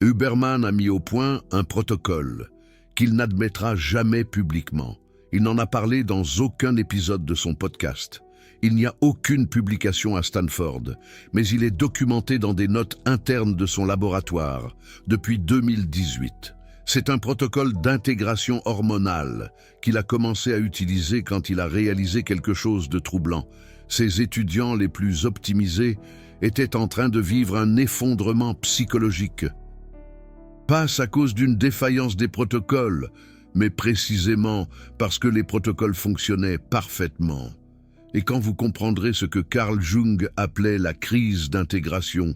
Huberman a mis au point un protocole qu'il n'admettra jamais publiquement. Il n'en a parlé dans aucun épisode de son podcast. Il n'y a aucune publication à Stanford, mais il est documenté dans des notes internes de son laboratoire depuis 2018. C'est un protocole d'intégration hormonale qu'il a commencé à utiliser quand il a réalisé quelque chose de troublant. Ses étudiants les plus optimisés étaient en train de vivre un effondrement psychologique. Pas à cause d'une défaillance des protocoles, mais précisément parce que les protocoles fonctionnaient parfaitement. Et quand vous comprendrez ce que Carl Jung appelait la crise d'intégration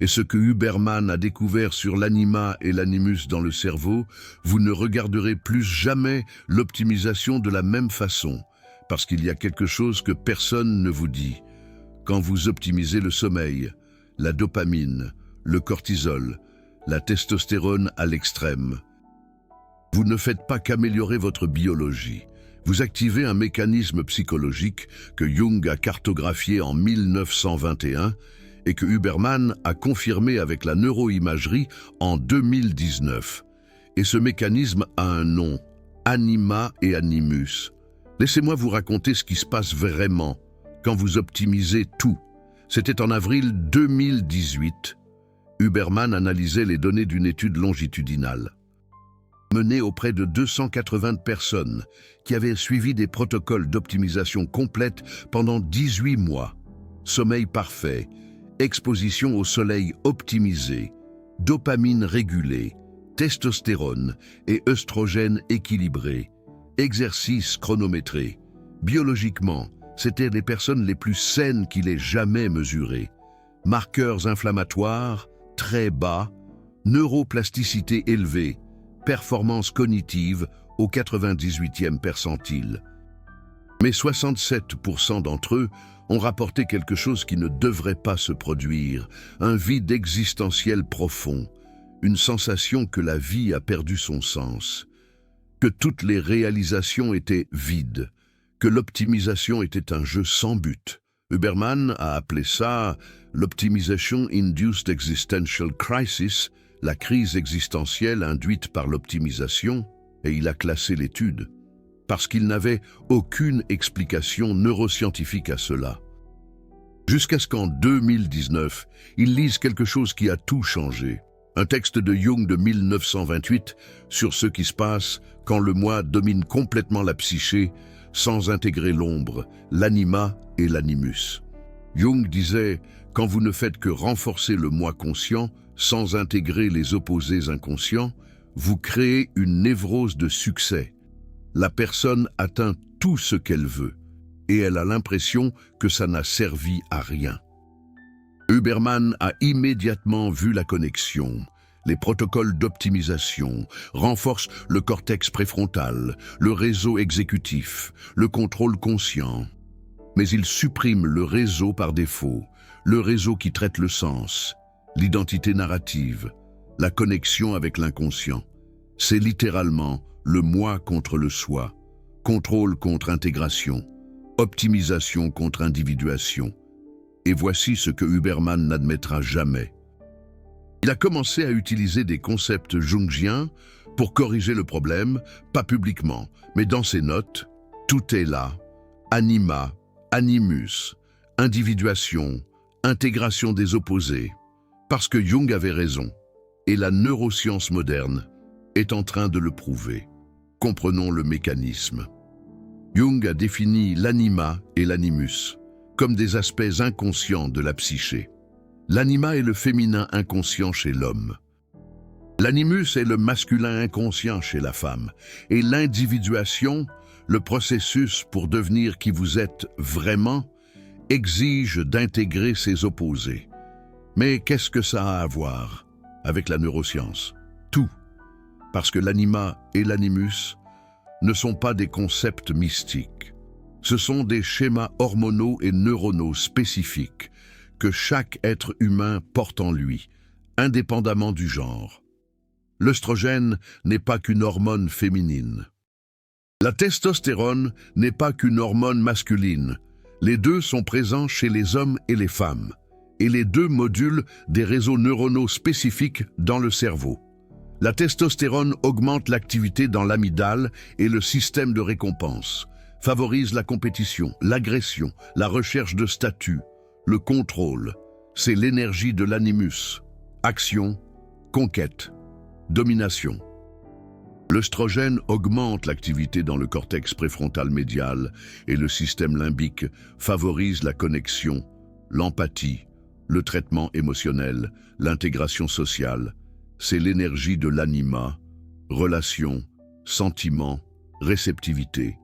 et ce que Huberman a découvert sur l'anima et l'animus dans le cerveau, vous ne regarderez plus jamais l'optimisation de la même façon, parce qu'il y a quelque chose que personne ne vous dit. Quand vous optimisez le sommeil, la dopamine, le cortisol, la testostérone à l'extrême, vous ne faites pas qu'améliorer votre biologie. Vous activez un mécanisme psychologique que Jung a cartographié en 1921 et que Huberman a confirmé avec la neuroimagerie en 2019. Et ce mécanisme a un nom, anima et animus. Laissez-moi vous raconter ce qui se passe vraiment quand vous optimisez tout. C'était en avril 2018. Huberman analysait les données d'une étude longitudinale menée auprès de 280 personnes qui avaient suivi des protocoles d'optimisation complète pendant 18 mois. Sommeil parfait, exposition au soleil optimisée, dopamine régulée, testostérone et œstrogène équilibrés, exercice chronométré. Biologiquement, c'étaient les personnes les plus saines qu'il ait jamais mesurées. Marqueurs inflammatoires très bas, neuroplasticité élevée, performance cognitive au 98e percentile. Mais 67% d'entre eux ont rapporté quelque chose qui ne devrait pas se produire, un vide existentiel profond, une sensation que la vie a perdu son sens, que toutes les réalisations étaient vides, que l'optimisation était un jeu sans but. Huberman a appelé ça l'Optimization Induced Existential Crisis, la crise existentielle induite par l'optimisation, et il a classé l'étude, parce qu'il n'avait aucune explication neuroscientifique à cela. Jusqu'à ce qu'en 2019, il lise quelque chose qui a tout changé. Un texte de Jung de 1928 sur ce qui se passe quand le moi domine complètement la psyché sans intégrer l'ombre, l'anima et l'animus. Jung disait « Quand vous ne faites que renforcer le moi conscient sans intégrer les opposés inconscients, vous créez une névrose de succès. La personne atteint tout ce qu'elle veut et elle a l'impression que ça n'a servi à rien. » Huberman a immédiatement vu la connexion. Les protocoles d'optimisation renforcent le cortex préfrontal, le réseau exécutif, le contrôle conscient. Mais ils suppriment le réseau par défaut, le réseau qui traite le sens, l'identité narrative, la connexion avec l'inconscient. C'est littéralement le moi contre le soi, contrôle contre intégration, optimisation contre individuation. Et voici ce que Huberman n'admettra jamais. Il a commencé à utiliser des concepts jungiens pour corriger le problème, pas publiquement, mais dans ses notes, tout est là, anima, animus, individuation, intégration des opposés, parce que Jung avait raison, et la neuroscience moderne est en train de le prouver. Comprenons le mécanisme. Jung a défini l'anima et l'animus comme des aspects inconscients de la psyché. L'anima est le féminin inconscient chez l'homme. L'animus est le masculin inconscient chez la femme. Et l'individuation, le processus pour devenir qui vous êtes vraiment, exige d'intégrer ces opposés. Mais qu'est-ce que ça a à voir avec la neuroscience? Tout. Parce que l'anima et l'animus ne sont pas des concepts mystiques. Ce sont des schémas hormonaux et neuronaux spécifiques que chaque être humain porte en lui, indépendamment du genre. L'œstrogène n'est pas qu'une hormone féminine. La testostérone n'est pas qu'une hormone masculine. Les deux sont présents chez les hommes et les femmes. et les deux modulent des réseaux neuronaux spécifiques dans le cerveau. La testostérone augmente l'activité dans l'amygdale et le système de récompense, favorise la compétition, l'agression, la recherche de statut, le contrôle. C'est l'énergie de l'animus. Action, conquête, domination. L'œstrogène augmente l'activité dans le cortex préfrontal médial et le système limbique favorise la connexion, l'empathie, le traitement émotionnel, l'intégration sociale. C'est l'énergie de l'anima, relation, sentiment, réceptivité.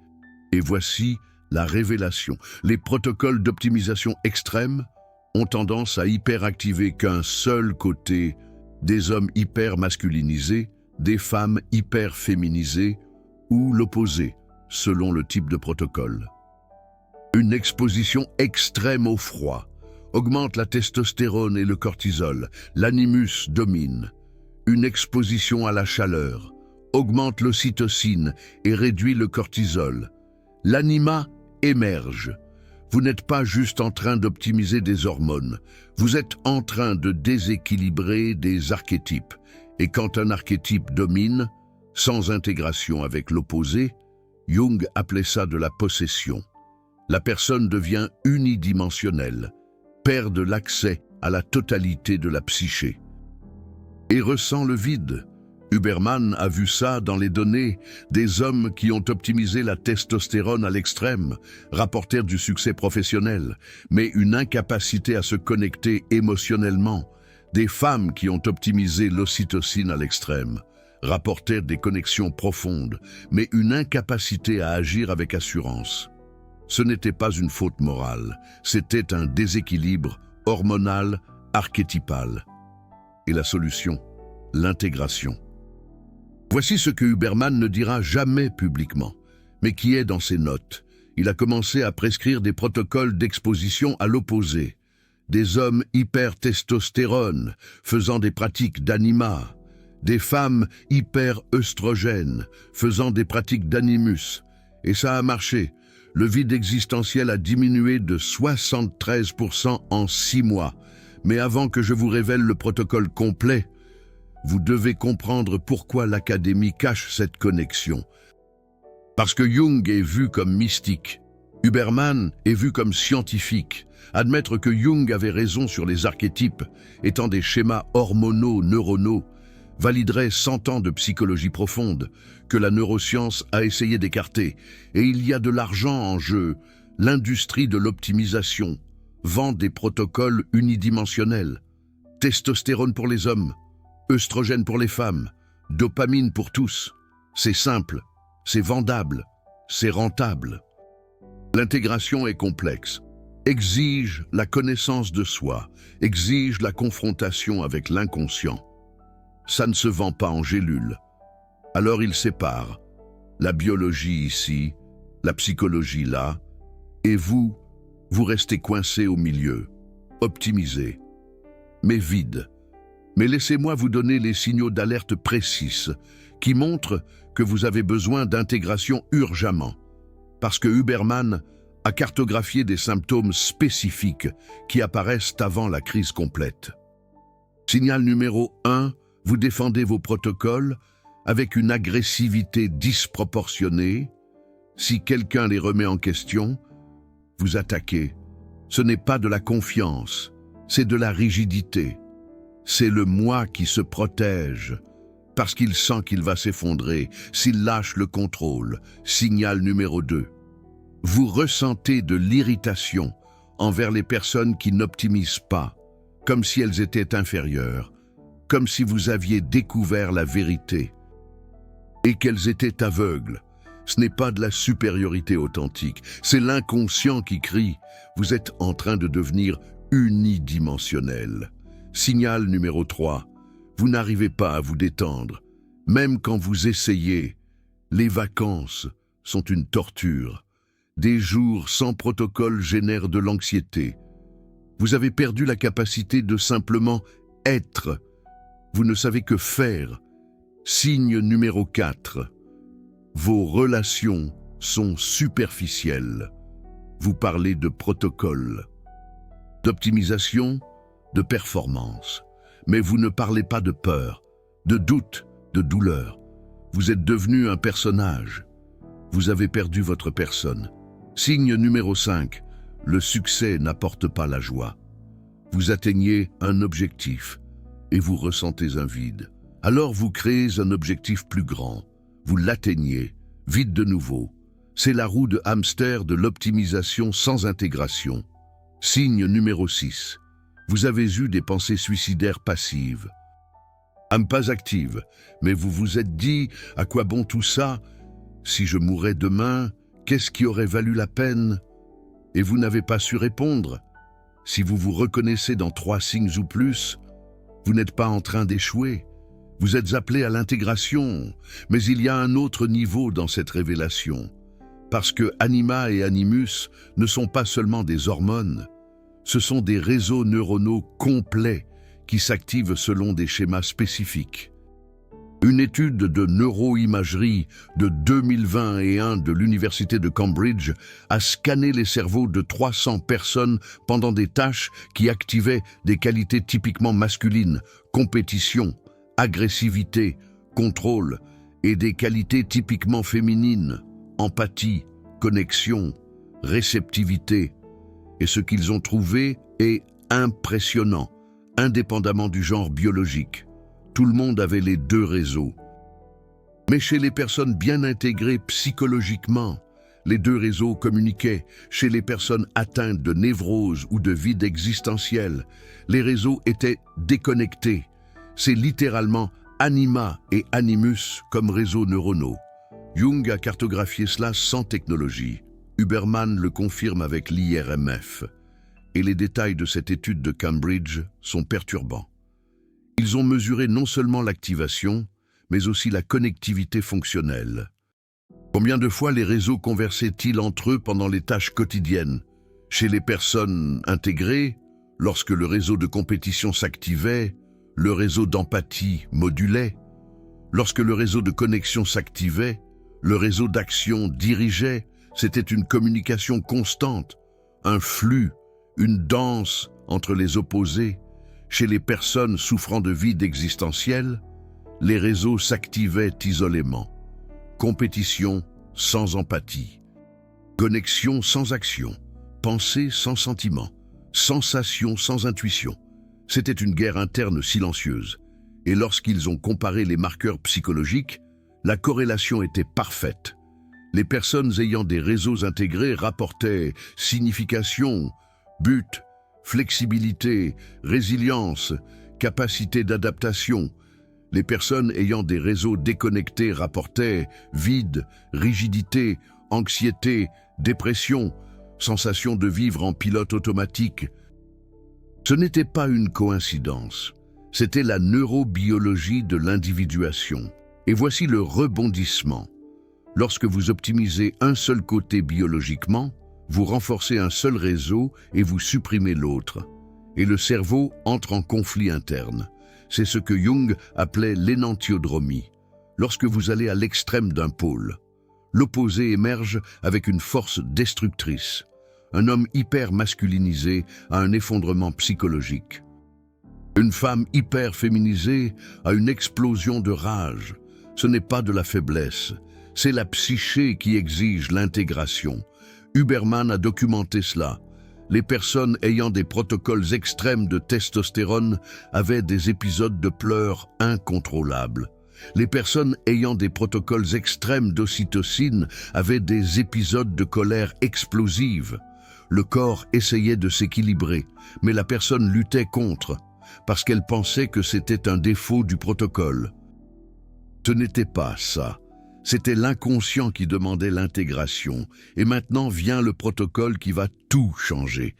Et voici la révélation. Les protocoles d'optimisation extrême ont tendance à hyperactiver qu'un seul côté, des hommes hyper masculinisés, des femmes hyper féminisées ou l'opposé, selon le type de protocole. Une exposition extrême au froid augmente la testostérone et le cortisol, l'animus domine. Une exposition à la chaleur augmente l'ocytocine et réduit le cortisol. L'anima émerge. Vous n'êtes pas juste en train d'optimiser des hormones, vous êtes en train de déséquilibrer des archétypes. Et quand un archétype domine, sans intégration avec l'opposé, Jung appelait ça de la possession. La personne devient unidimensionnelle, perd l'accès à la totalité de la psyché et ressent le vide. Huberman a vu ça dans les données. Des hommes qui ont optimisé la testostérone à l'extrême rapportèrent du succès professionnel, mais une incapacité à se connecter émotionnellement. Des femmes qui ont optimisé l'ocytocine à l'extrême rapportèrent des connexions profondes, mais une incapacité à agir avec assurance. Ce n'était pas une faute morale, c'était un déséquilibre hormonal archétypal. Et la solution, l'intégration. Voici ce que Huberman ne dira jamais publiquement, mais qui est dans ses notes. Il a commencé à prescrire des protocoles d'exposition à l'opposé. Des hommes hyper-testostérone, faisant des pratiques d'anima. Des femmes hyper-œstrogènes, faisant des pratiques d'animus. Et ça a marché. Le vide existentiel a diminué de 73% en 6 mois. Mais avant que je vous révèle le protocole complet, vous devez comprendre pourquoi l'Académie cache cette connexion. Parce que Jung est vu comme mystique, Huberman est vu comme scientifique. Admettre que Jung avait raison sur les archétypes, étant des schémas hormonaux, neuronaux, validerait 100 ans de psychologie profonde, que la neuroscience a essayé d'écarter. Et il y a de l'argent en jeu. L'industrie de l'optimisation vend des protocoles unidimensionnels. Testostérone pour les hommes, œstrogène pour les femmes, dopamine pour tous. C'est simple, c'est vendable, c'est rentable. L'intégration est complexe, exige la connaissance de soi, exige la confrontation avec l'inconscient. Ça ne se vend pas en gélule. Alors il sépare la biologie ici, la psychologie là, et vous restez coincé au milieu, optimisé, mais vide. Mais laissez-moi vous donner les signaux d'alerte précis qui montrent que vous avez besoin d'intégration urgemment, parce que Huberman a cartographié des symptômes spécifiques qui apparaissent avant la crise complète. Signal numéro 1, vous défendez vos protocoles avec une agressivité disproportionnée. Si quelqu'un les remet en question, vous attaquez. Ce n'est pas de la confiance, c'est de la rigidité. C'est le moi qui se protège, parce qu'il sent qu'il va s'effondrer, s'il lâche le contrôle. Signal numéro 2. Vous ressentez de l'irritation envers les personnes qui n'optimisent pas, comme si elles étaient inférieures, comme si vous aviez découvert la vérité et qu'elles étaient aveugles. Ce n'est pas de la supériorité authentique, c'est l'inconscient qui crie. Vous êtes en train de devenir unidimensionnel. Signal numéro 3. Vous n'arrivez pas à vous détendre. Même quand vous essayez, les vacances sont une torture. Des jours sans protocole génèrent de l'anxiété. Vous avez perdu la capacité de simplement être. Vous ne savez que faire. Signe numéro 4. Vos relations sont superficielles. Vous parlez de protocole, d'optimisation, de performance. Mais vous ne parlez pas de peur, de doute, de douleur. Vous êtes devenu un personnage. Vous avez perdu votre personne. Signe numéro 5. Le succès n'apporte pas la joie. Vous atteignez un objectif et vous ressentez un vide. Alors vous créez un objectif plus grand. Vous l'atteignez, vide de nouveau. C'est la roue de hamster de l'optimisation sans intégration. Signe numéro 6. Vous avez eu des pensées suicidaires passives. Pas actives, mais vous vous êtes dit « À quoi bon tout ça ? Si je mourais demain, qu'est-ce qui aurait valu la peine ?» Et vous n'avez pas su répondre. Si vous vous reconnaissez dans 3 signes ou plus, vous n'êtes pas en train d'échouer. Vous êtes appelé à l'intégration, mais il y a un autre niveau dans cette révélation. Parce que anima et animus ne sont pas seulement des hormones, ce sont des réseaux neuronaux complets qui s'activent selon des schémas spécifiques. Une étude de neuroimagerie de 2021 de l'Université de Cambridge a scanné les cerveaux de 300 personnes pendant des tâches qui activaient des qualités typiquement masculines, compétition, agressivité, contrôle, et des qualités typiquement féminines, empathie, connexion, réceptivité. Et ce qu'ils ont trouvé est impressionnant, indépendamment du genre biologique. Tout le monde avait les 2 réseaux. Mais chez les personnes bien intégrées psychologiquement, les 2 réseaux communiquaient. Chez les personnes atteintes de névrose ou de vide existentiel, les réseaux étaient déconnectés. C'est littéralement anima et animus comme réseaux neuronaux. Jung a cartographié cela sans technologie. Huberman le confirme avec l'IRMF. Et les détails de cette étude de Cambridge sont perturbants. Ils ont mesuré non seulement l'activation, mais aussi la connectivité fonctionnelle. Combien de fois les réseaux conversaient-ils entre eux pendant les tâches quotidiennes? Chez les personnes intégrées, lorsque le réseau de compétition s'activait, le réseau d'empathie modulait. Lorsque le réseau de connexion s'activait, le réseau d'action dirigeait. C'était une communication constante, un flux, une danse entre les opposés. Chez les personnes souffrant de vide existentiel, les réseaux s'activaient isolément. Compétition sans empathie, connexion sans action, pensée sans sentiment, sensation sans intuition. C'était une guerre interne silencieuse. Et lorsqu'ils ont comparé les marqueurs psychologiques, la corrélation était parfaite. Les personnes ayant des réseaux intégrés rapportaient signification, but, flexibilité, résilience, capacité d'adaptation. Les personnes ayant des réseaux déconnectés rapportaient vide, rigidité, anxiété, dépression, sensation de vivre en pilote automatique. Ce n'était pas une coïncidence, c'était la neurobiologie de l'individuation. Et voici le rebondissement. Lorsque vous optimisez un seul côté biologiquement, vous renforcez un seul réseau et vous supprimez l'autre. Et le cerveau entre en conflit interne. C'est ce que Jung appelait l'énantiodromie. Lorsque vous allez à l'extrême d'un pôle, l'opposé émerge avec une force destructrice. Un homme hyper masculinisé a un effondrement psychologique. Une femme hyper féminisée a une explosion de rage. Ce n'est pas de la faiblesse, c'est la psyché qui exige l'intégration. Huberman a documenté cela. Les personnes ayant des protocoles extrêmes de testostérone avaient des épisodes de pleurs incontrôlables. Les personnes ayant des protocoles extrêmes d'ocytocine avaient des épisodes de colère explosive. Le corps essayait de s'équilibrer, mais la personne luttait contre, parce qu'elle pensait que c'était un défaut du protocole. Ce n'était pas ça. C'était l'inconscient qui demandait l'intégration. Et maintenant vient le protocole qui va tout changer.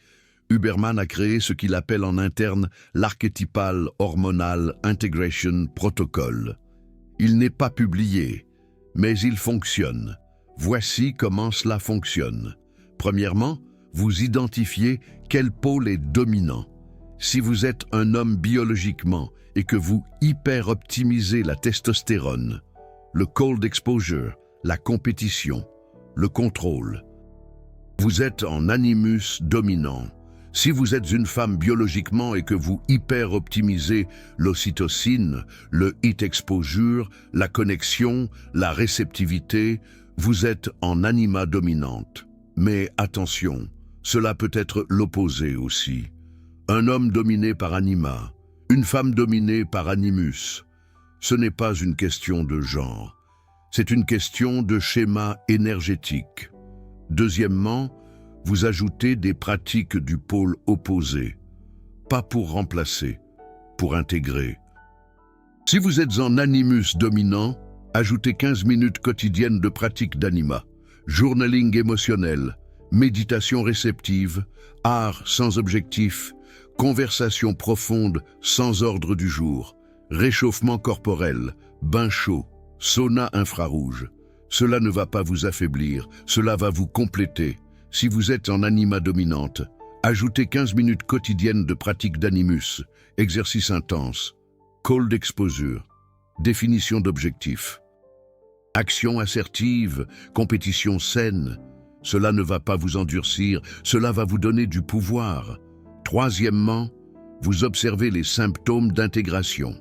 Huberman a créé ce qu'il appelle en interne l'Archetypal Hormonal Integration Protocol. Il n'est pas publié, mais il fonctionne. Voici comment cela fonctionne. Premièrement, vous identifiez quel pôle est dominant. Si vous êtes un homme biologiquement et que vous hyper-optimisez la testostérone, le cold exposure, la compétition, le contrôle, vous êtes en animus dominant. Si vous êtes une femme biologiquement et que vous hyper-optimisez l'ocytocine, le heat exposure, la connexion, la réceptivité, vous êtes en anima dominante. Mais attention, cela peut être l'opposé aussi. Un homme dominé par anima, une femme dominée par animus. Ce n'est pas une question de genre, c'est une question de schéma énergétique. Deuxièmement, vous ajoutez des pratiques du pôle opposé, pas pour remplacer, pour intégrer. Si vous êtes en animus dominant, ajoutez 15 minutes quotidiennes de pratique d'anima, journaling émotionnel, méditation réceptive, art sans objectif, conversation profonde sans ordre du jour, réchauffement corporel, bain chaud, sauna infrarouge. Cela ne va pas vous affaiblir, cela va vous compléter. Si vous êtes en anima dominante, ajoutez 15 minutes quotidiennes de pratique d'animus, exercice intense, cold exposure, définition d'objectif. Action assertive, compétition saine, cela ne va pas vous endurcir, cela va vous donner du pouvoir. Troisièmement, vous observez les symptômes d'intégration.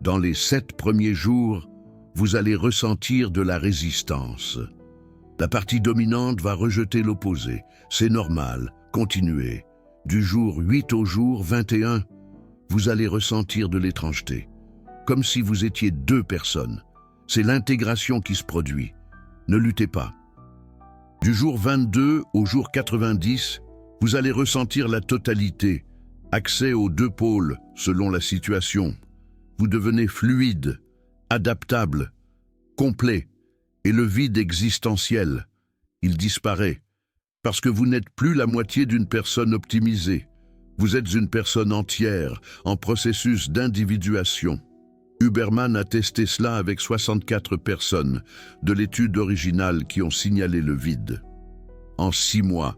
Dans les 7 premiers jours, vous allez ressentir de la résistance. La partie dominante va rejeter l'opposé. C'est normal, continuez. Du jour 8 au jour 21, vous allez ressentir de l'étrangeté, comme si vous étiez 2 personnes. C'est l'intégration qui se produit. Ne luttez pas. Du jour 22 au jour 90, vous allez ressentir la totalité, accès aux 2 pôles selon la situation. Vous devenez fluide, adaptable, complet, et le vide existentiel, il disparaît, parce que vous n'êtes plus la moitié d'une personne optimisée. Vous êtes une personne entière, en processus d'individuation. Huberman a testé cela avec 64 personnes de l'étude originale qui ont signalé le vide. En 6 mois,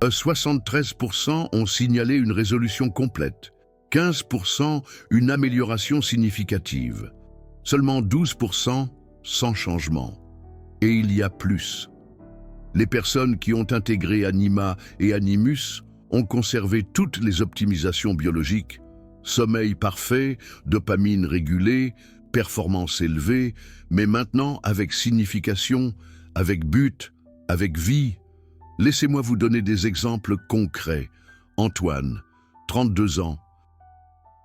73% ont signalé une résolution complète, 15% une amélioration significative, seulement 12% sans changement. Et il y a plus. Les personnes qui ont intégré anima et animus ont conservé toutes les optimisations biologiques, sommeil parfait, dopamine régulée, performance élevée, mais maintenant avec signification, avec but, avec vie. Laissez-moi vous donner des exemples concrets. Antoine, 32 ans,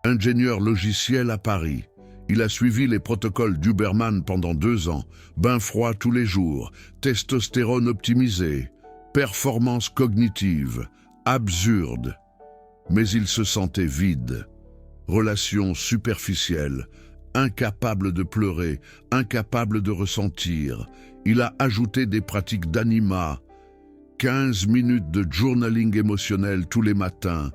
ingénieur logiciel à Paris. Il a suivi les protocoles d'Huberman pendant 2 ans, bain froid tous les jours, testostérone optimisé, performance cognitive, absurde. Mais il se sentait vide, relations superficielles, incapable de pleurer, incapable de ressentir. Il a ajouté des pratiques d'anima, 15 minutes de journaling émotionnel tous les matins,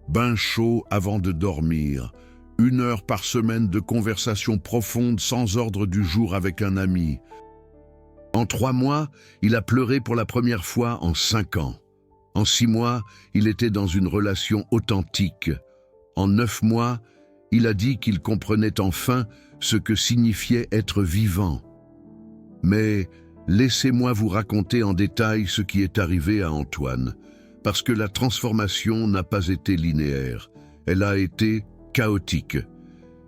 bain chaud avant de dormir, 1 heure par semaine de conversation profonde sans ordre du jour avec un ami. En 3 mois, il a pleuré pour la première fois en 5 ans. En 6 mois, il était dans une relation authentique. En 9 mois, il a dit qu'il comprenait enfin ce que signifiait être vivant. Mais laissez-moi vous raconter en détail ce qui est arrivé à Antoine, parce que la transformation n'a pas été linéaire, elle a été chaotique.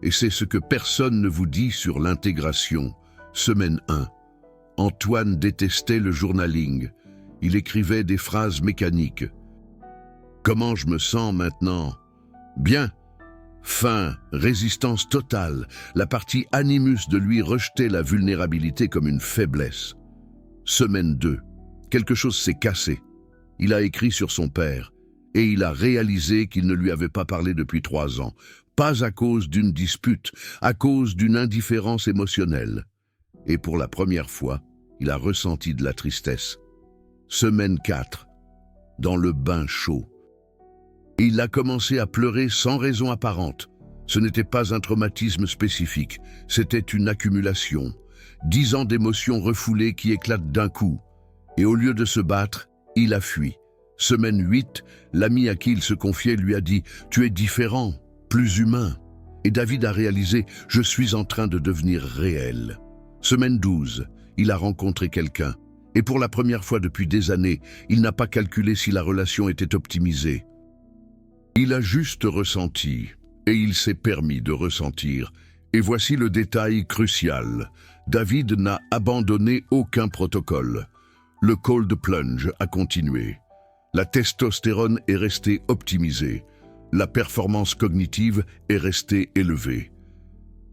Et c'est ce que personne ne vous dit sur l'intégration. Semaine 1. Antoine détestait le journaling. Il écrivait des phrases mécaniques. Comment je me sens maintenant? Bien. Faim, résistance totale. La partie animus de lui rejetait la vulnérabilité comme une faiblesse. Semaine 2. Quelque chose s'est cassé. Il a écrit sur son père. Et il a réalisé qu'il ne lui avait pas parlé depuis 3 ans, pas à cause d'une dispute, à cause d'une indifférence émotionnelle. Et pour la première fois, il a ressenti de la tristesse. Semaine 4, dans le bain chaud. Il a commencé à pleurer sans raison apparente. Ce n'était pas un traumatisme spécifique, c'était une accumulation. 10 ans d'émotions refoulées qui éclatent d'un coup. Et au lieu de se battre, il a fui. Semaine 8, l'ami à qui il se confiait lui a dit « Tu es différent, plus humain ». Et David a réalisé « Je suis en train de devenir réel ». Semaine 12, il a rencontré quelqu'un. Et pour la première fois depuis des années, il n'a pas calculé si la relation était optimisée. Il a juste ressenti, et il s'est permis de ressentir. Et voici le détail crucial. David n'a abandonné aucun protocole. Le cold plunge a continué. La testostérone est restée optimisée. La performance cognitive est restée élevée.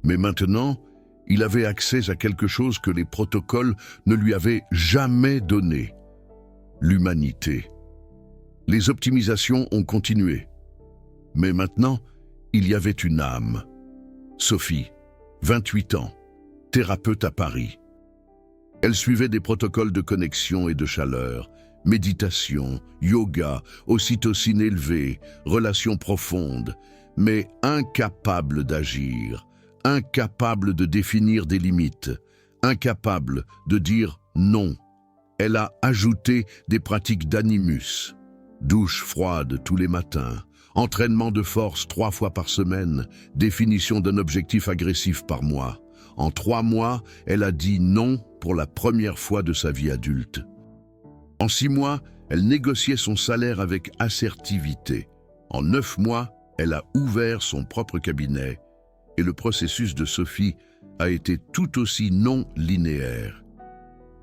Mais maintenant, il avait accès à quelque chose que les protocoles ne lui avaient jamais donné. L'humanité. Les optimisations ont continué. Mais maintenant, il y avait une âme. Sophie, 28 ans, thérapeute à Paris. Elle suivait des protocoles de connexion et de chaleur, méditation, yoga, ocytocine élevée, relations profondes, mais incapable d'agir, incapable de définir des limites, incapable de dire non. Elle a ajouté des pratiques d'animus, douche froide tous les matins, entraînement de force 3 fois par semaine, définition d'un objectif agressif par mois. En 3 mois, elle a dit non pour la première fois de sa vie adulte. En 6 mois, elle négociait son salaire avec assertivité. En 9 mois, elle a ouvert son propre cabinet et le processus de Sophie a été tout aussi non linéaire.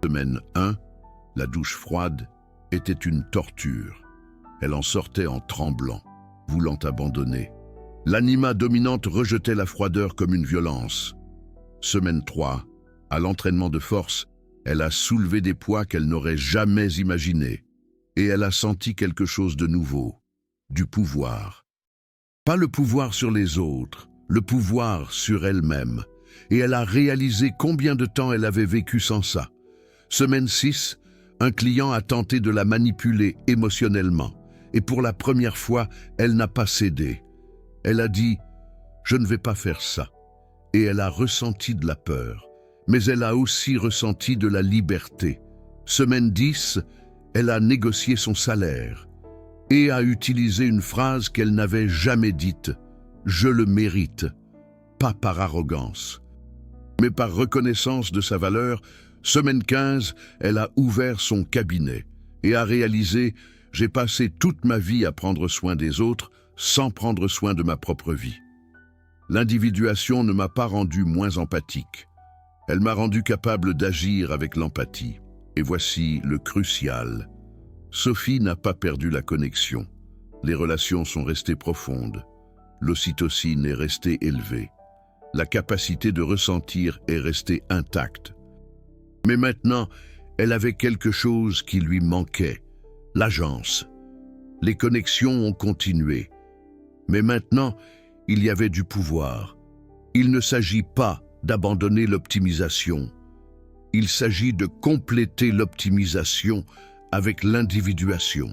Semaine 1, la douche froide était une torture. Elle en sortait en tremblant, voulant abandonner. L'anima dominante rejetait la froideur comme une violence. Semaine 3, à l'entraînement de force, elle a soulevé des poids qu'elle n'aurait jamais imaginés. Et elle a senti quelque chose de nouveau, du pouvoir. Pas le pouvoir sur les autres, le pouvoir sur elle-même. Et elle a réalisé combien de temps elle avait vécu sans ça. Semaine 6, un client a tenté de la manipuler émotionnellement. Et pour la première fois, elle n'a pas cédé. Elle a dit « Je ne vais pas faire ça ». Et elle a ressenti de la peur. Mais elle a aussi ressenti de la liberté. Semaine 10, elle a négocié son salaire et a utilisé une phrase qu'elle n'avait jamais dite. « Je le mérite », pas par arrogance, mais par reconnaissance de sa valeur. Semaine 15, elle a ouvert son cabinet et a réalisé « J'ai passé toute ma vie à prendre soin des autres sans prendre soin de ma propre vie ». L'individuation ne m'a pas rendu moins empathique. Elle m'a rendu capable d'agir avec l'empathie. Et voici le crucial. Sophie n'a pas perdu la connexion. Les relations sont restées profondes. L'ocytocine est restée élevée. La capacité de ressentir est restée intacte. Mais maintenant, elle avait quelque chose qui lui manquait. L'agence. Les connexions ont continué. Mais maintenant, il y avait du pouvoir. Il ne s'agit pas d'abandonner l'optimisation. Il s'agit de compléter l'optimisation avec l'individuation.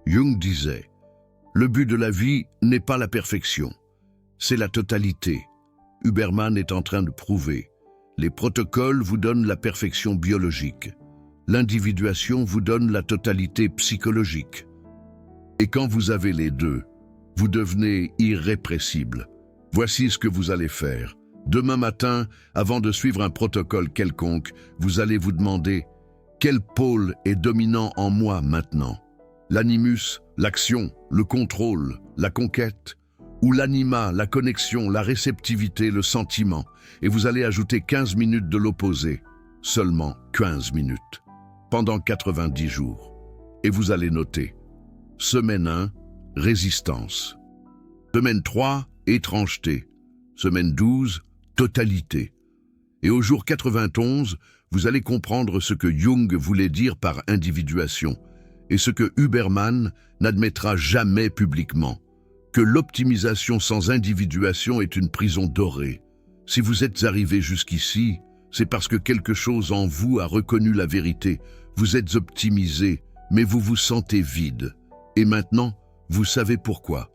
Jung disait, « Le but de la vie n'est pas la perfection, c'est la totalité. » Huberman est en train de prouver. Les protocoles vous donnent la perfection biologique. L'individuation vous donne la totalité psychologique. Et quand vous avez les deux, vous devenez irrépressible. Voici ce que vous allez faire. Demain matin, avant de suivre un protocole quelconque, vous allez vous demander « Quel pôle est dominant en moi maintenant ?» L'animus, l'action, le contrôle, la conquête, ou l'anima, la connexion, la réceptivité, le sentiment. Et vous allez ajouter 15 minutes de l'opposé, seulement 15 minutes, pendant 90 jours. Et vous allez noter. Semaine 1, résistance. Semaine 3, étrangeté. Semaine 12, totalité. Et au jour 91, vous allez comprendre ce que Jung voulait dire par individuation et ce que Huberman n'admettra jamais publiquement, que l'optimisation sans individuation est une prison dorée. Si vous êtes arrivé jusqu'ici, c'est parce que quelque chose en vous a reconnu la vérité. Vous êtes optimisé, mais vous vous sentez vide. Et maintenant, vous savez pourquoi.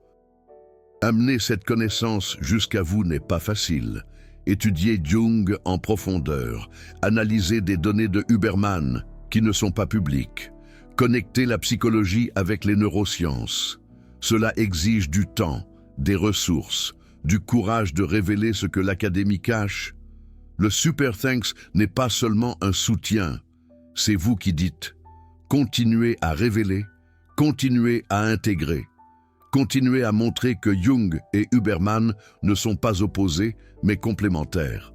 Amener cette connaissance jusqu'à vous n'est pas facile. Étudier Jung en profondeur, analyser des données de Huberman qui ne sont pas publiques, connecter la psychologie avec les neurosciences. Cela exige du temps, des ressources, du courage de révéler ce que l'académie cache. Le Super Thanks n'est pas seulement un soutien, C'est vous qui dites. Continuez à révéler, continuez à intégrer, continuez à montrer que Jung et Huberman ne sont pas opposés, mais complémentaires.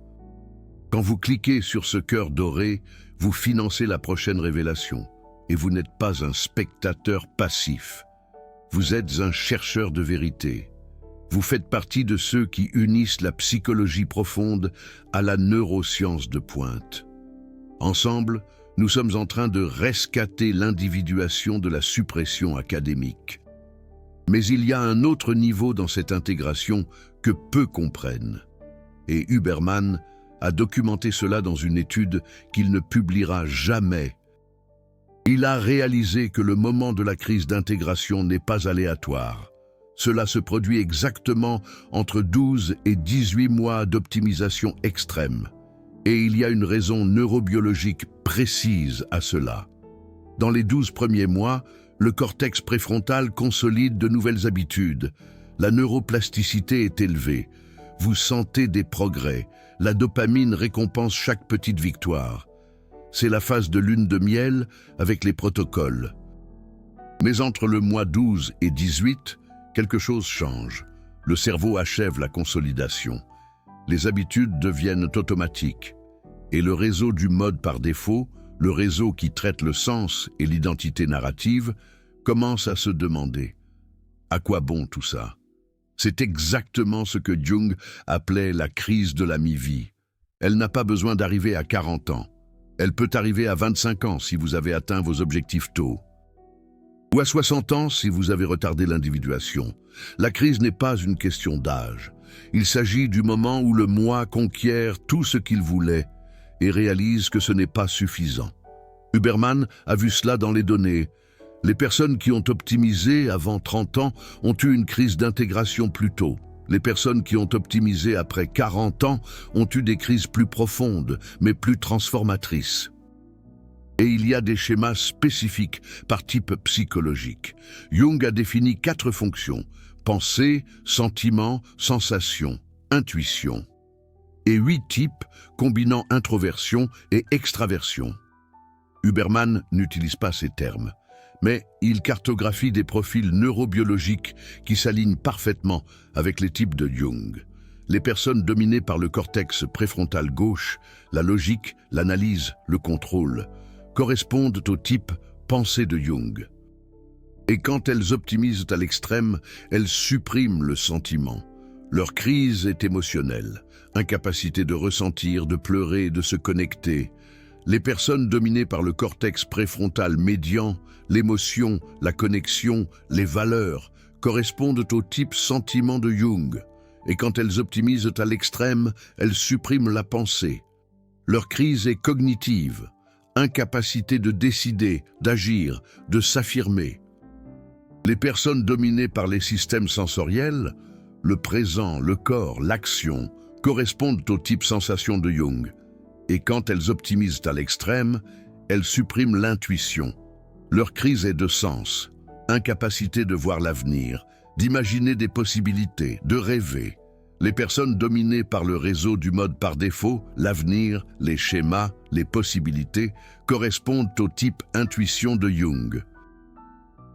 Quand vous cliquez sur ce cœur doré, vous financez la prochaine révélation, et vous n'êtes pas un spectateur passif. Vous êtes un chercheur de vérité. Vous faites partie de ceux qui unissent la psychologie profonde à la neuroscience de pointe. Ensemble, nous sommes en train de rescater l'individuation de la suppression académique. Mais il y a un autre niveau dans cette intégration que peu comprennent. Et Huberman a documenté cela dans une étude qu'il ne publiera jamais. Il a réalisé que le moment de la crise d'intégration n'est pas aléatoire. Cela se produit exactement entre 12 et 18 mois d'optimisation extrême. Et il y a une raison neurobiologique précise à cela. Dans les 12 premiers mois, le cortex préfrontal consolide de nouvelles habitudes. La neuroplasticité est élevée. Vous sentez des progrès. La dopamine récompense chaque petite victoire. C'est la phase de lune de miel avec les protocoles. Mais entre le mois 12 et 18, quelque chose change. Le cerveau achève la consolidation. Les habitudes deviennent automatiques. Et le réseau du mode par défaut, le réseau qui traite le sens et l'identité narrative, commence à se demander « À quoi bon tout ça ?» C'est exactement ce que Jung appelait la crise de la mi-vie. Elle n'a pas besoin d'arriver à 40 ans. Elle peut arriver à 25 ans si vous avez atteint vos objectifs tôt. Ou à 60 ans si vous avez retardé l'individuation. La crise n'est pas une question d'âge. Il s'agit du moment où le moi conquiert tout ce qu'il voulait et réalise que ce n'est pas suffisant. Huberman a vu cela dans les données. Les personnes qui ont optimisé avant 30 ans ont eu une crise d'intégration plus tôt. Les personnes qui ont optimisé après 40 ans ont eu des crises plus profondes, mais plus transformatrices. Et il y a des schémas spécifiques par type psychologique. Jung a défini 4 fonctions: pensée, sentiment, sensation, intuition. Et 8 types combinant introversion et extraversion. Huberman n'utilise pas ces termes, mais il cartographie des profils neurobiologiques qui s'alignent parfaitement avec les types de Jung. Les personnes dominées par le cortex préfrontal gauche, la logique, l'analyse, le contrôle, correspondent au type pensée de Jung. Et quand elles optimisent à l'extrême, elles suppriment le sentiment. Leur crise est émotionnelle, incapacité de ressentir, de pleurer, de se connecter. Les personnes dominées par le cortex préfrontal médian, l'émotion, la connexion, les valeurs, correspondent au type sentiment de Jung. Et quand elles optimisent à l'extrême, elles suppriment la pensée. Leur crise est cognitive, incapacité de décider, d'agir, de s'affirmer. Les personnes dominées par les systèmes sensoriels, le présent, le corps, l'action, correspondent au type sensation de Jung. Et quand elles optimisent à l'extrême, elles suppriment l'intuition. Leur crise est de sens, incapacité de voir l'avenir, d'imaginer des possibilités, de rêver. Les personnes dominées par le réseau du mode par défaut, l'avenir, les schémas, les possibilités, correspondent au type intuition de Jung.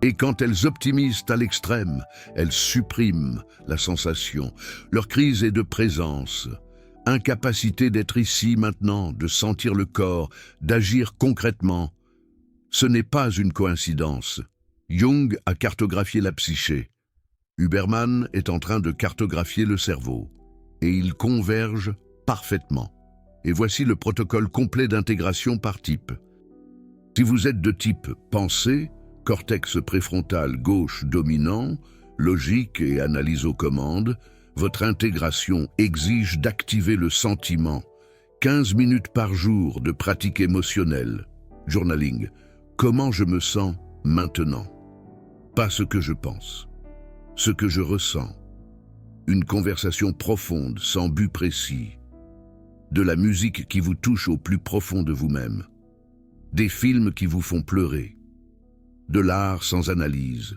Et quand elles optimisent à l'extrême, elles suppriment la sensation. Leur crise est de présence, incapacité d'être ici maintenant, de sentir le corps, d'agir concrètement. Ce n'est pas une coïncidence. Jung a cartographié la psyché. Huberman est en train de cartographier le cerveau. Et ils convergent parfaitement. Et voici le protocole complet d'intégration par type. Si vous êtes de type pensée, cortex préfrontal gauche dominant, logique et analyse aux commandes, votre intégration exige d'activer le sentiment. 15 minutes par jour de pratique émotionnelle. Journaling. Comment je me sens maintenant? Pas ce que je pense. Ce que je ressens. Une conversation profonde, sans but précis. De la musique qui vous touche au plus profond de vous-même. Des films qui vous font pleurer. De l'art sans analyse.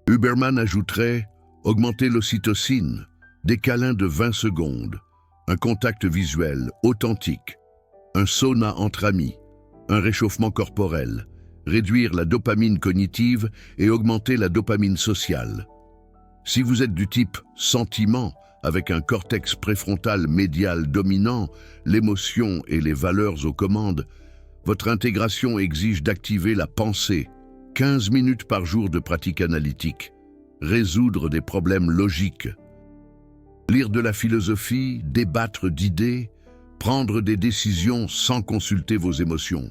Huberman ajouterait augmenter l'ocytocine, des câlins de 20 secondes, un contact visuel authentique, un sauna entre amis, un réchauffement corporel, réduire la dopamine cognitive et augmenter la dopamine sociale. Si vous êtes du type sentiment, avec un cortex préfrontal médial dominant, l'émotion et les valeurs aux commandes, votre intégration exige d'activer la pensée, 15 minutes par jour de pratique analytique, résoudre des problèmes logiques, lire de la philosophie, débattre d'idées, prendre des décisions sans consulter vos émotions.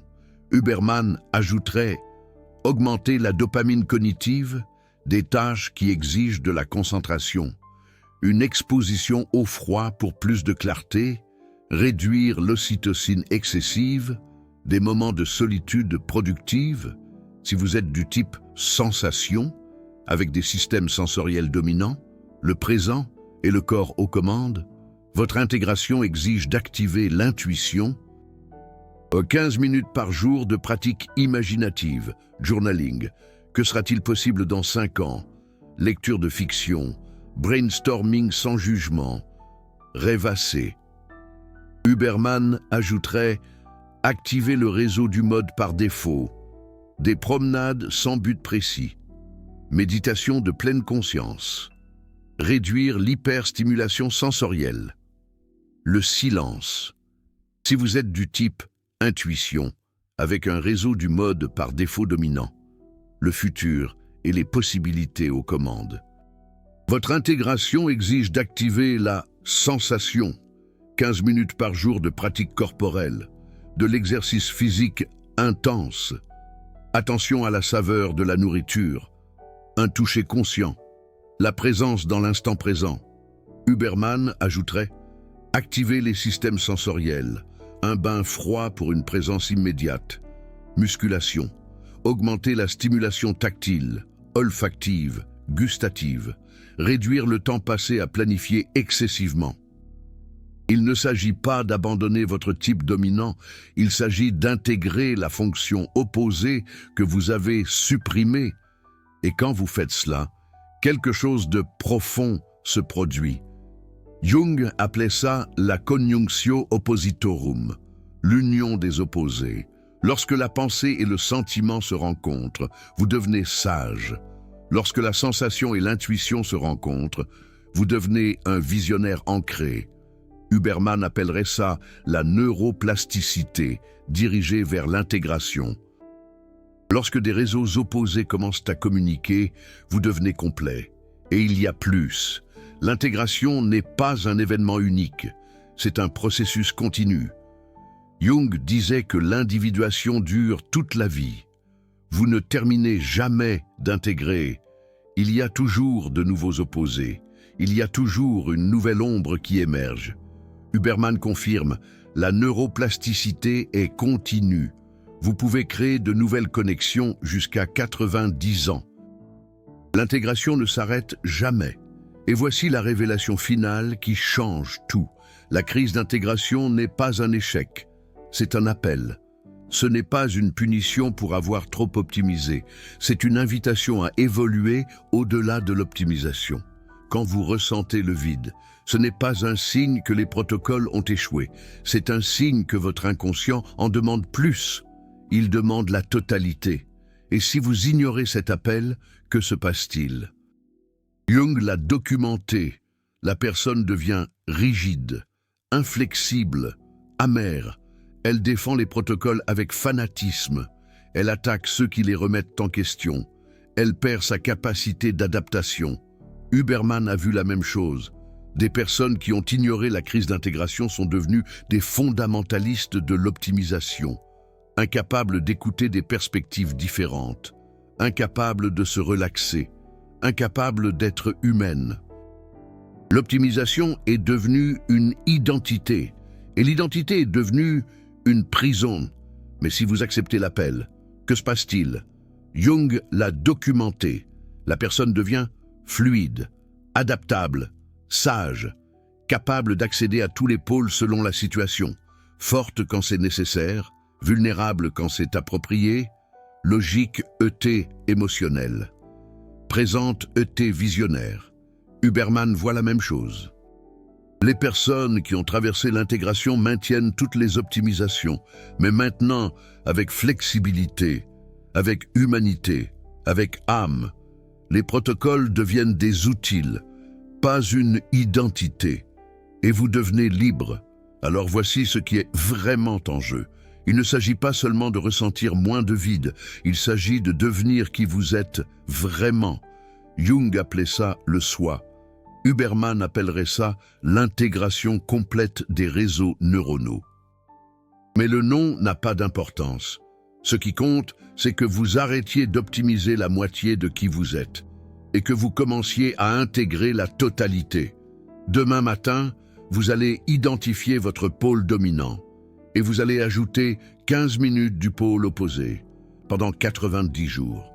Huberman ajouterait « augmenter la dopamine cognitive », des tâches qui exigent de la concentration, une exposition au froid pour plus de clarté, réduire l'ocytocine excessive, des moments de solitude productive, si vous êtes du type sensation, avec des systèmes sensoriels dominants, le présent et le corps aux commandes, votre intégration exige d'activer l'intuition. 15 minutes par jour de pratique imaginative, journaling. Que sera-t-il possible dans 5 ans? Lecture de fiction, brainstorming sans jugement, rêvasser. Huberman ajouterait « activer le réseau du mode par défaut », des promenades sans but précis, méditation de pleine conscience, réduire l'hyperstimulation sensorielle, le silence. Si vous êtes du type intuition, avec un réseau du mode par défaut dominant, le futur et les possibilités aux commandes. Votre intégration exige d'activer la sensation, 15 minutes par jour de pratique corporelle, de l'exercice physique intense, attention à la saveur de la nourriture, un toucher conscient, la présence dans l'instant présent. Huberman ajouterait « activer les systèmes sensoriels, un bain froid pour une présence immédiate, musculation, augmenter la stimulation tactile, olfactive, gustative, réduire le temps passé à planifier excessivement. » Il ne s'agit pas d'abandonner votre type dominant, il s'agit d'intégrer la fonction opposée que vous avez supprimée. Et quand vous faites cela, quelque chose de profond se produit. Jung appelait ça la conjunctio oppositorum, l'union des opposés. Lorsque la pensée et le sentiment se rencontrent, vous devenez sage. Lorsque la sensation et l'intuition se rencontrent, vous devenez un visionnaire ancré. Huberman appellerait ça la neuroplasticité, dirigée vers l'intégration. Lorsque des réseaux opposés commencent à communiquer, vous devenez complet. Et il y a plus. L'intégration n'est pas un événement unique, c'est un processus continu. Jung disait que l'individuation dure toute la vie. Vous ne terminez jamais d'intégrer. Il y a toujours de nouveaux opposés. Il y a toujours une nouvelle ombre qui émerge. Huberman confirme, la neuroplasticité est continue. Vous pouvez créer de nouvelles connexions jusqu'à 90 ans. L'intégration ne s'arrête jamais. Et voici la révélation finale qui change tout. La crise d'intégration n'est pas un échec. C'est un appel. Ce n'est pas une punition pour avoir trop optimisé. C'est une invitation à évoluer au-delà de l'optimisation. Quand vous ressentez le vide, ce n'est pas un signe que les protocoles ont échoué. C'est un signe que votre inconscient en demande plus. Il demande la totalité. Et si vous ignorez cet appel, que se passe-t-il? Jung l'a documenté. La personne devient rigide, inflexible, amère. Elle défend les protocoles avec fanatisme. Elle attaque ceux qui les remettent en question. Elle perd sa capacité d'adaptation. Huberman a vu la même chose. Des personnes qui ont ignoré la crise d'intégration sont devenues des fondamentalistes de l'optimisation, incapables d'écouter des perspectives différentes, incapables de se relaxer, incapables d'être humaines. L'optimisation est devenue une identité, et l'identité est devenue une prison. Mais si vous acceptez l'appel, que se passe-t-il? Jung l'a documenté. La personne devient fluide, adaptable, sage, capable d'accéder à tous les pôles selon la situation, forte quand c'est nécessaire, vulnérable quand c'est approprié, logique ET émotionnelle, présente ET visionnaire. Huberman voit la même chose. Les personnes qui ont traversé l'intégration maintiennent toutes les optimisations, mais maintenant avec flexibilité, avec humanité, avec âme. Les protocoles deviennent des outils, pas une identité, et vous devenez libre. Alors voici ce qui est vraiment en jeu. Il ne s'agit pas seulement de ressentir moins de vide, il s'agit de devenir qui vous êtes vraiment. Jung appelait ça le soi. Huberman appellerait ça l'intégration complète des réseaux neuronaux. Mais le nom n'a pas d'importance. Ce qui compte, c'est que vous arrêtiez d'optimiser la moitié de qui vous êtes et que vous commenciez à intégrer la totalité. Demain matin, vous allez identifier votre pôle dominant et vous allez ajouter 15 minutes du pôle opposé pendant 90 jours,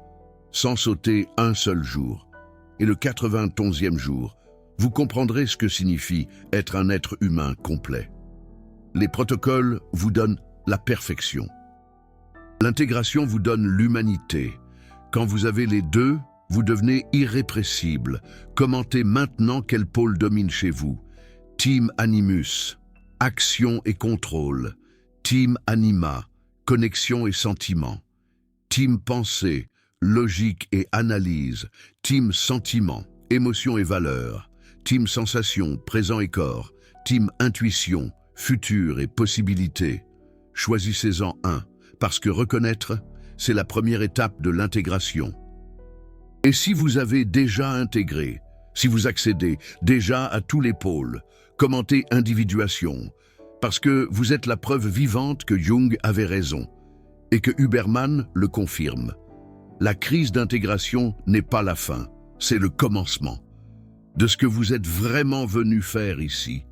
sans sauter un seul jour. Et le 91e jour, vous comprendrez ce que signifie être un être humain complet. Les protocoles vous donnent la perfection. L'intégration vous donne l'humanité. Quand vous avez les deux, vous devenez irrépressible. Commentez maintenant quel pôle domine chez vous. Team Animus, action et contrôle. Team Anima, connexion et sentiment. Team Pensée, logique et analyse. Team Sentiment, émotion et valeur. Team Sensation, présent et corps. Team Intuition, futur et possibilité. Choisissez-en un, parce que reconnaître, c'est la première étape de l'intégration. Et si vous avez déjà intégré, si vous accédez déjà à tous les pôles, commentez individuation, parce que vous êtes la preuve vivante que Jung avait raison, et que Huberman le confirme. La crise d'intégration n'est pas la fin, c'est le commencement de ce que vous êtes vraiment venu faire ici.